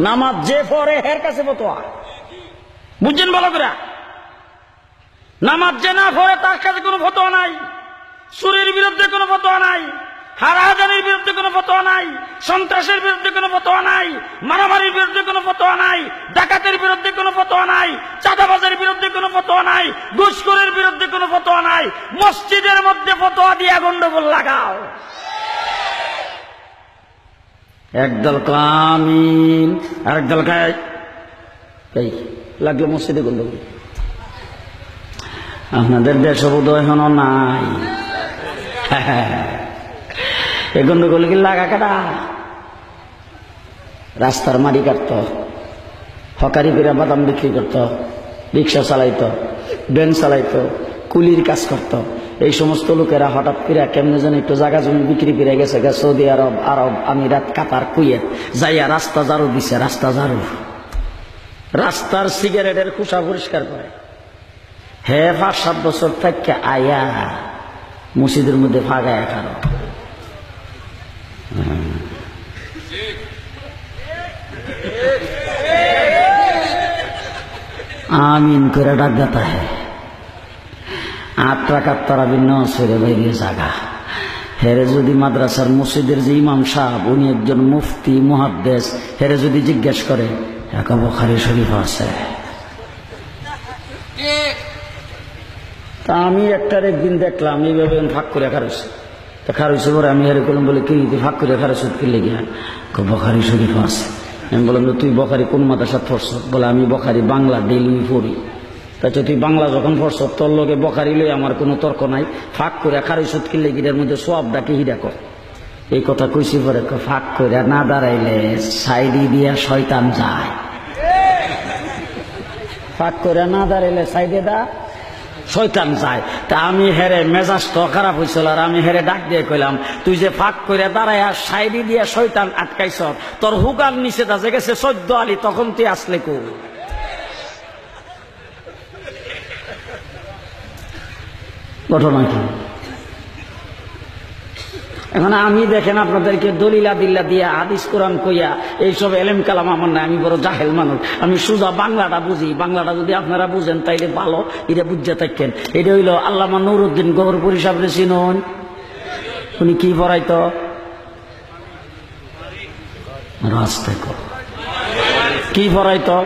নামাজ যে পড়ে হের কাছে ফতোয়া, বুঝছেন ভালো করে? নামাজ যে না পড়ে তার কাছে কোনো ফতোয়া নাই। চুরির বিরুদ্ধে কোনো ফতোয়া নাই, হারাহাজারির বিরুদ্ধে কোনো ফতোয়া নাই, সন্ত্রাসের বিরুদ্ধে কোনো ফতোয়া নাই, মারামারির বিরুদ্ধে কোনো ফতোয়া নাই, ডাকাতের বিরুদ্ধে কোনো ফতোয়া নাই, চাঁদাবাজের বিরুদ্ধে কোনো ফতোয়া নাই, ঘুষখোরের বিরুদ্ধে কোনো ফতোয়া নাই। মসজিদের মধ্যে ফতোয়া দিয়া গন্ডগোল লাগাও। একদল কামিন আর একদল গায় এই লাগলো মসজিদে গন্ডগোল। আপনাদের দেশ বোধ এখনো নাই। এই গন্ডগোল কি লাগা কাটা? রাস্তার মাটি কাটত, হকারি করে বাদাম বিক্রি করত, রিক্সা চালাইতো, ভ্যান চালাইতো, কুলির কাজ করত। এই সমস্ত লোকেরা হঠাৎ করে কেমনে যেন একটু জায়গা জমি বিক্রি করে গেছে সৌদি আরব, আরব আমিরাত, কাতার, কুয়েত, যাইয়া রাস্তা ঝাড়ু দিছে। রাস্তা ঝাড়ু, রাস্তার সিগারেটের খোসা পরিষ্কার করে। হে 5-7 বছর থেকে আয়া মসজিদের মধ্যে ফাগায় খারো। আমিন করে ডাক দেতা হে। 8 রাকাত তারাবি নসরে বাইরে জাগা। হেরে যদি মাদ্রাসার মসজিদের যে ইমাম সাহেব, উনি একজন মুফতি মুহাদ্দিস, হেরে যদি জিজ্ঞেস করে একা বুখারী শরীফ আছে। তা আমি একদিন দেখলাম এইভাবে ফাঁক করে খারছে। তা খারছে পরে আমি হেরে করলাম, বলে কি ফাঁক করে খারছ কি লেগে? বুখারী শরীফ আছে। আমি বললাম তুই বুখারী কোন মাদ্রাসা পড়ছ? বলে আমি বুখারী বাংলা ডেইলি পড়ি। তাই তুই বাংলা যখন পড়ছ তোর লগে বুখারী লই আমার কোনো তর্ক নাই। ফাঁক করে খারছ কি লেগে এর মধ্যে সব ডাকে হিরা কর। এই কথা কইছি পরে ফাঁক করে না দাঁড়াইলে সাইডি দিয়া শয়তান যায়। ফাঁক করে না দাঁড়াইলে সাইডে দা শয়তান যায়। তা আমি হেরে মেজাজ তো খারাপ হয়েছিল, আর আমি হেরে ডাক দিয়ে কইলাম তুই যে ফাঁক করে দাঁড়ায় আর সাইডি দিয়ে শয়তান আটকাইছ, তোর হুগার নিচে দাজে গেছে 14 আলি, তখন তুই আসলে কো? ঘটনা কি? এখন আমি দেখেন আপনাদেরকে দলিলা দিল্লা দিয়া হাদিস কোরআন কইয়া এইসব এলেম কালাম আমার না। আমি বড় জাহেল মানুষ, আমি সুজা বাংলাটা বুঝি। বাংলাটা যদি আপনারা বুঝেন তাইলে ভালো, এটা বুঝতে থাকেন। এটা হইল আল্লামা নুরউদ্দিন গফরপুরী সাহেব চিনুন? উনি কি পড়াইতো? রাস্তায় কি পড়াইতো?